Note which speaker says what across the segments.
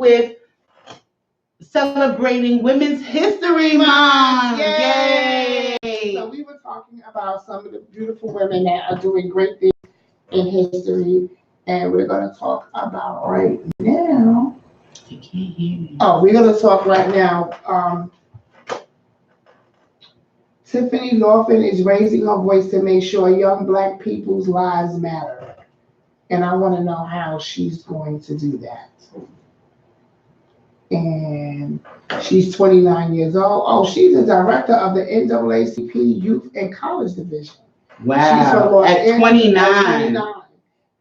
Speaker 1: with celebrating Women's History Month. Yay!
Speaker 2: So we were talking about some of the beautiful women that are doing great things in history, and we're going to talk about right now.
Speaker 1: I can't hear you.
Speaker 2: Oh, we're going to talk right now. Tiffany Lawson is raising her voice to make sure young Black people's lives matter. And I want to know how she's going to do that. And she's 29 years old. Oh, she's the director of the NAACP Youth and College Division.
Speaker 1: Wow, at 29.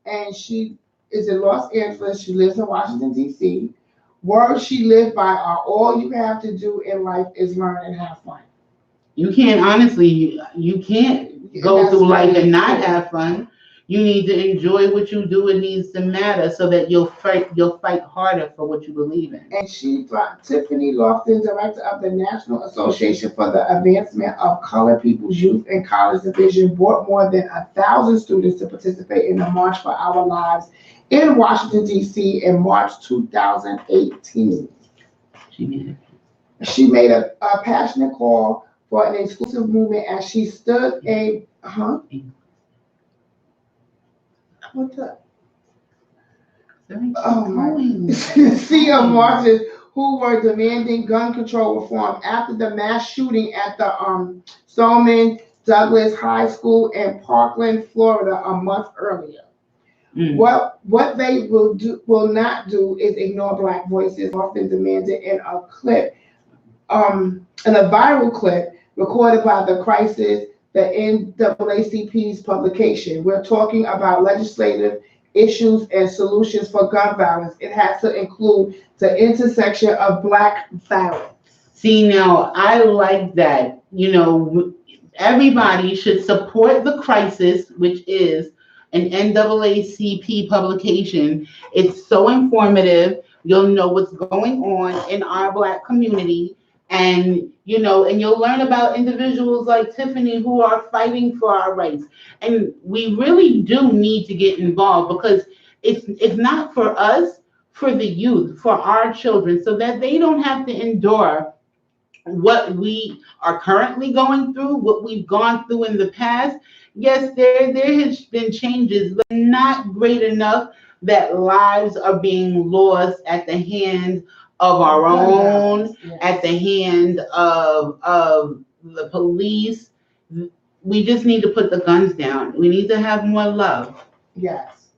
Speaker 2: And she is in Los Angeles. She lives in Washington, D.C. Words she lived by are all you have to do in life is learn and have fun.
Speaker 1: You can't, honestly, you can't go through life and not have fun. You need to enjoy what you do. It needs to matter so that you'll fight harder for what you believe in.
Speaker 2: And Tiffany Lofton, director of the National Association for the Advancement of Colored People's Youth and College Division, brought more than 1,000 students to participate in the March for Our Lives in Washington, D.C. in March 2018. She made a passionate call for an exclusive movement as she stood What's up? Oh my! Sea of marchers who were demanding gun control reform after the mass shooting at the Stoneman Douglas High School in Parkland, Florida, a month earlier. What they will not do is ignore Black voices, often demanded in a clip, in a viral clip recorded by the Crisis, the NAACP's publication. We're talking about legislative issues and solutions for gun violence. It has to include the intersection of Black violence.
Speaker 1: See, now I like that. You know, everybody should support the Crisis, which is an NAACP publication. It's so informative. You'll know what's going on in our Black community. And, you know, and you'll learn about individuals like Tiffany who are fighting for our rights. And we really do need to get involved because it's not for us, for the youth, for our children, so that they don't have to endure what we are currently going through, what we've gone through in the past. Yes, there has been changes, but not great enough that lives are being lost at the hands of our own, at the hand of the police. We just need to put the guns down. We need to have more love.
Speaker 2: Yes.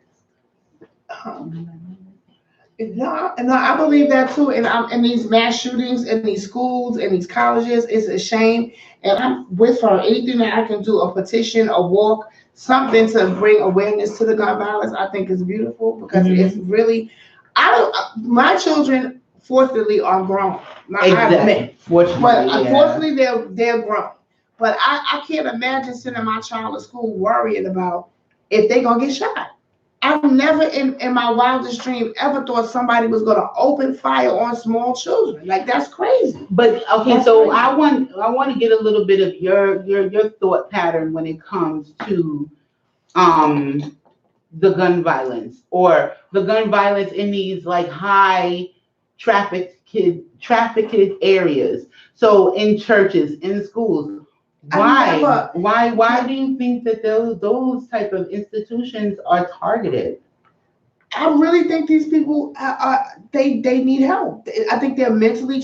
Speaker 2: No, I believe that too. And these mass shootings in these schools and these colleges, it's a shame. And I'm with her. Anything that I can do, a petition, a walk, something to bring awareness to the gun violence, I think is beautiful because it's really. My children, fortunately, are grown.
Speaker 1: Exactly.
Speaker 2: Unfortunately, they're grown. But I can't imagine sending my child to school worrying about if they're gonna get shot. I never in my wildest dream ever thought somebody was gonna open fire on small children. Like, that's crazy.
Speaker 1: But okay, that's so crazy. I want to get a little bit of your thought pattern when it comes to the gun violence or the gun violence in these like high trafficked areas. So in churches, in schools. Why do you think that those type of institutions are targeted?
Speaker 2: I really think these people they need help. I think they're mentally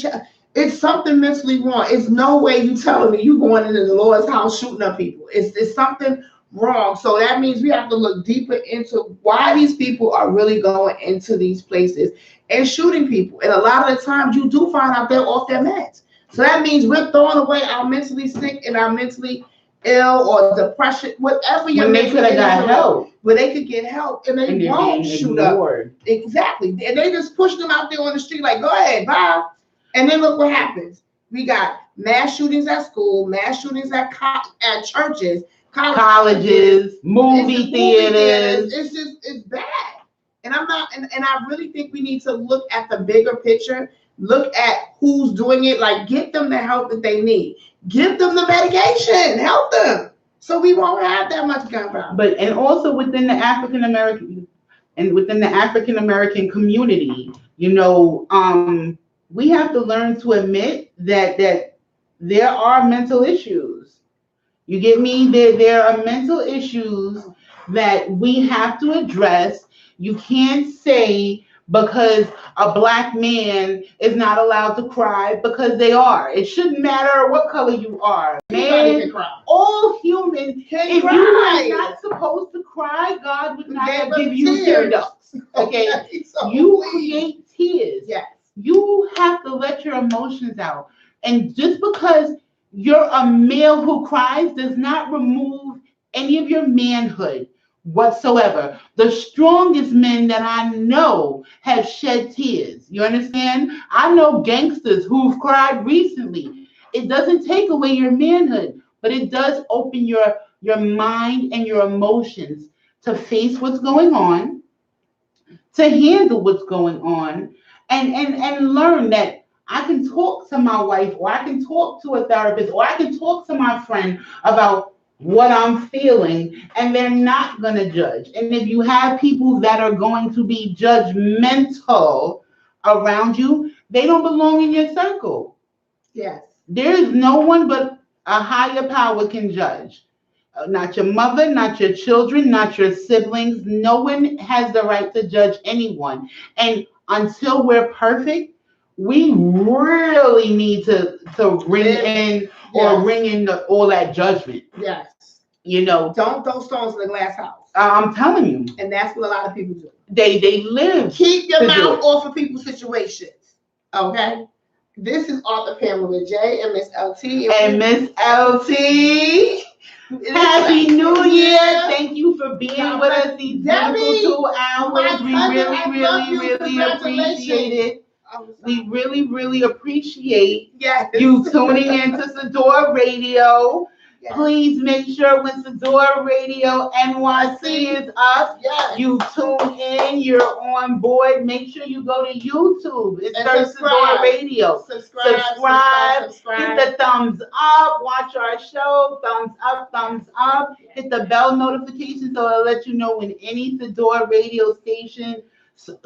Speaker 2: it's something mentally wrong. It's no way you telling me you going into the Lord's house shooting up people. It's something wrong. So that means we have to look deeper into why these people are really going into these places and shooting people. And a lot of the times you do find out they're off their meds. So that means we're throwing away our mentally sick and our mentally ill or depression, whatever you're
Speaker 1: when they could have got help.
Speaker 2: Where they could get help and they won't shoot up. Exactly. And they just push them out there on the street like, go ahead, bye. And then look what happens. We got mass shootings at school, mass shootings at churches,
Speaker 1: colleges, movie theaters.
Speaker 2: It's bad. And I really think we need to look at the bigger picture. Look at who's doing it. Like, get them the help that they need. Give them the medication. Help them. So we won't have that much gun violence.
Speaker 1: And also within the African American community, You know, we have to learn to admit that there are mental issues. You get me? There are mental issues that we have to address. You can't say because a black man is not allowed to cry, because they are. It shouldn't matter what color you are.
Speaker 2: Anybody
Speaker 1: Man,
Speaker 2: can cry.
Speaker 1: all humans.
Speaker 2: Can
Speaker 1: If
Speaker 2: cry.
Speaker 1: you are not supposed to cry, God would not
Speaker 2: Gave us
Speaker 1: give you
Speaker 2: tears.
Speaker 1: tear ducts. Okay?
Speaker 2: So
Speaker 1: You
Speaker 2: please.
Speaker 1: create tears.
Speaker 2: Yes.
Speaker 1: You have to let your emotions out. And just because you're a male who cries does not remove any of your manhood whatsoever. The strongest men that I know have shed tears. You understand? I know gangsters who've cried recently. It doesn't take away your manhood, but it does open your mind and your emotions to face what's going on, to handle what's going on, and learn that I can talk to my wife, or I can talk to a therapist, or I can talk to my friend about what I'm feeling, and they're not going to judge. And if you have people that are going to be judgmental around you, they don't belong in your circle.
Speaker 2: Yes.
Speaker 1: There is no one but a higher power can judge. Not your mother, not your children, not your siblings. No one has the right to judge anyone. And until we're perfect, we really need to ring in or ring in all that judgment.
Speaker 2: Yes.
Speaker 1: You know,
Speaker 2: Don't throw stones in the glass house.
Speaker 1: I'm telling you,
Speaker 2: And that's what a lot of people do.
Speaker 1: they live.
Speaker 2: Keep your
Speaker 1: to do
Speaker 2: mouth
Speaker 1: it.
Speaker 2: off of people's situations. Okay? This is Author Pamela J. and Miss LT.
Speaker 1: And Miss LT, Happy New Year! Thank you for being with us these beautiful 2 hours. We really appreciate it. We really appreciate you tuning into Sador Radio.
Speaker 2: Yes.
Speaker 1: Please make sure when Sador Radio NYC is up,
Speaker 2: Yes.
Speaker 1: you tune in, you're on board. Make sure you go to YouTube and search Sador Radio. Subscribe. Hit the thumbs up. Watch our show. Thumbs up. Hit the bell notification so it'll let you know when any Sador Radio station show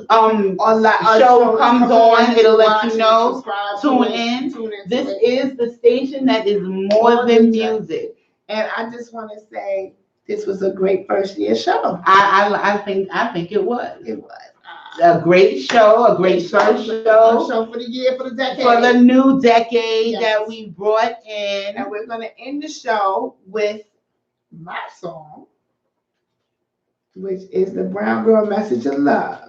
Speaker 1: comes on. It'll let you know. Tune in. This is the station that is more than music.
Speaker 2: And I just want to say this was a great first year show.
Speaker 1: I think it was.
Speaker 2: It was.
Speaker 1: A great show, a great first show.
Speaker 2: Show for the year, for the decade.
Speaker 1: For the new decade
Speaker 2: Yes.
Speaker 1: that we brought in.
Speaker 2: And we're going to end the show with my song, which is the Brown Girl Message of Love,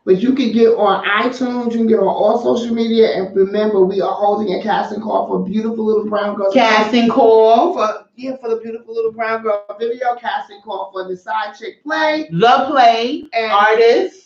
Speaker 2: which you can get on iTunes, you can get on all social media. And remember, we are holding a casting call for Beautiful Little Brown Girl.
Speaker 1: Casting call.
Speaker 2: For the Beautiful Little Brown Girl video, casting call for the Side Chick Play.
Speaker 1: The Play.
Speaker 2: And
Speaker 1: artists,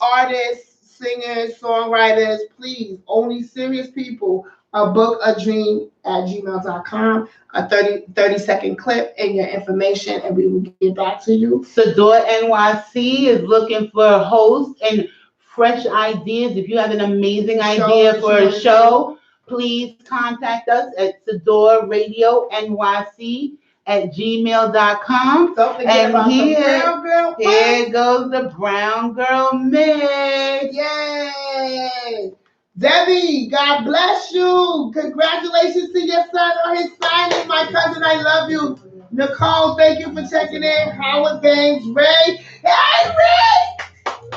Speaker 2: singers, songwriters, please, only serious people, bookadream@gmail.com, a 30-second clip and your information, and we will get back to you.
Speaker 1: Sador NYC is looking for hosts and fresh ideas. If you have an amazing idea for a show, please contact us at SadorRadioNYC@gmail.com.
Speaker 2: Don't forget about the Brown Girl.
Speaker 1: Here goes the Brown Girl Mix.
Speaker 2: Yay! Debbie, God bless you. Congratulations to your son on his signing. My cousin, I love you. Nicole, thank you for checking in. Howard Banks, Ray. Hey, Ray!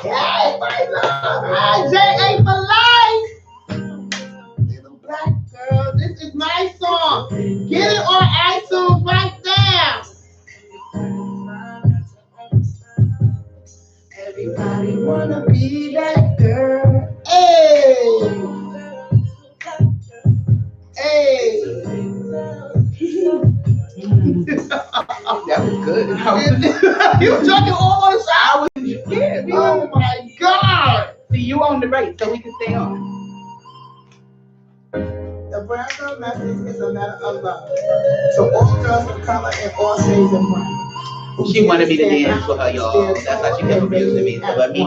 Speaker 2: Hey, my love. Hi, J.A. for life. Little black girl, this is my song. Get it on iTunes right now. Everybody wanna be that girl. Hey! Hey!
Speaker 1: That was good.
Speaker 2: You were talking all on the side.
Speaker 1: Yeah,
Speaker 2: Oh my God!
Speaker 1: See, you on the right, so we can stay on.
Speaker 2: The Brown Girl Message is a matter of love. So all girls of color and all shades of brown.
Speaker 1: She wanted me to dance for her, y'all. That's how she kept abusing me. So let me.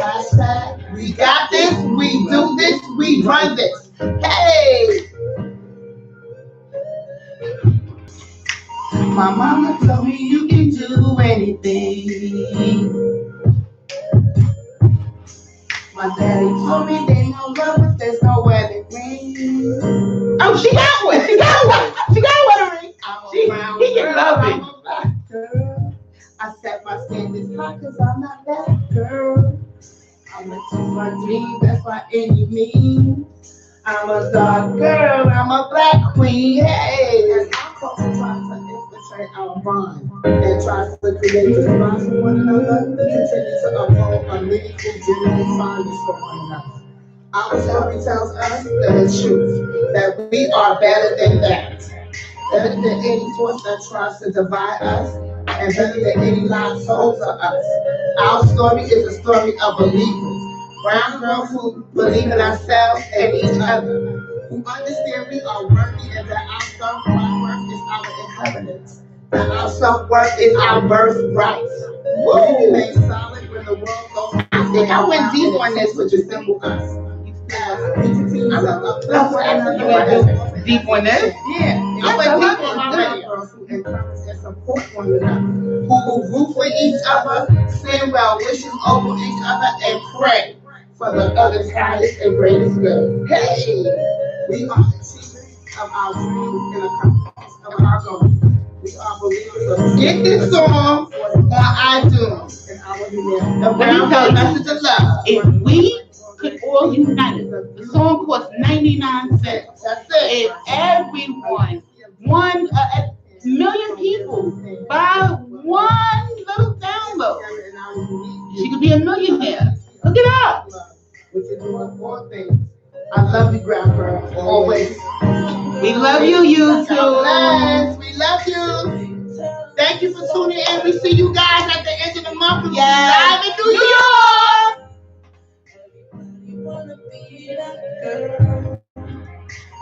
Speaker 2: Hashtag, we got this, we do this, we run this. Hey! My mama told me you can do anything. My daddy told me they know
Speaker 1: she got one. She got one. She got one already. He can love it.
Speaker 2: I'm a black girl. I set my standards high because I'm not that girl. I'm into my dreams, that's my any means. I'm a dark girl, I'm a black queen, hey. And our culture tries to infiltrate our mind and tries to create response for one another. We continue to uphold a meaningful, genuine fondness for one another. Our story tells us the truth, that we are better than that. Better than any force that tries to divide us, and better than any lie told to us. Our story is a story of believers. Brown girls who believe in ourselves and each other, who understand we are worthy and that our self-worth is our inheritance, that our self-worth is our birthright. We remain solid when the world goes. I think I went deep on this, which is simple us.
Speaker 1: Deep on this?
Speaker 2: Yeah, I went deep on my girls who encourage and support one another, who root for each other, send well wishes over each other, and pray for the other's highest and greatest good. Hey, we are achievers of our dreams and accomplishers of our goals. We are believers of get this song on iTunes and our humanity. The brown message of love.
Speaker 1: If we could all unite, the song costs 99 cents.
Speaker 2: That's it.
Speaker 1: If everyone, a million people, buy one little download, she could be a millionaire. Look it up.
Speaker 2: We can do all things. I love you, brown girl. Always.
Speaker 1: We love you, YouTube.
Speaker 2: We love you. Thank you for tuning in. We see you guys at the end of the month. We'll be live in New York.
Speaker 3: Everybody wanna be that girl.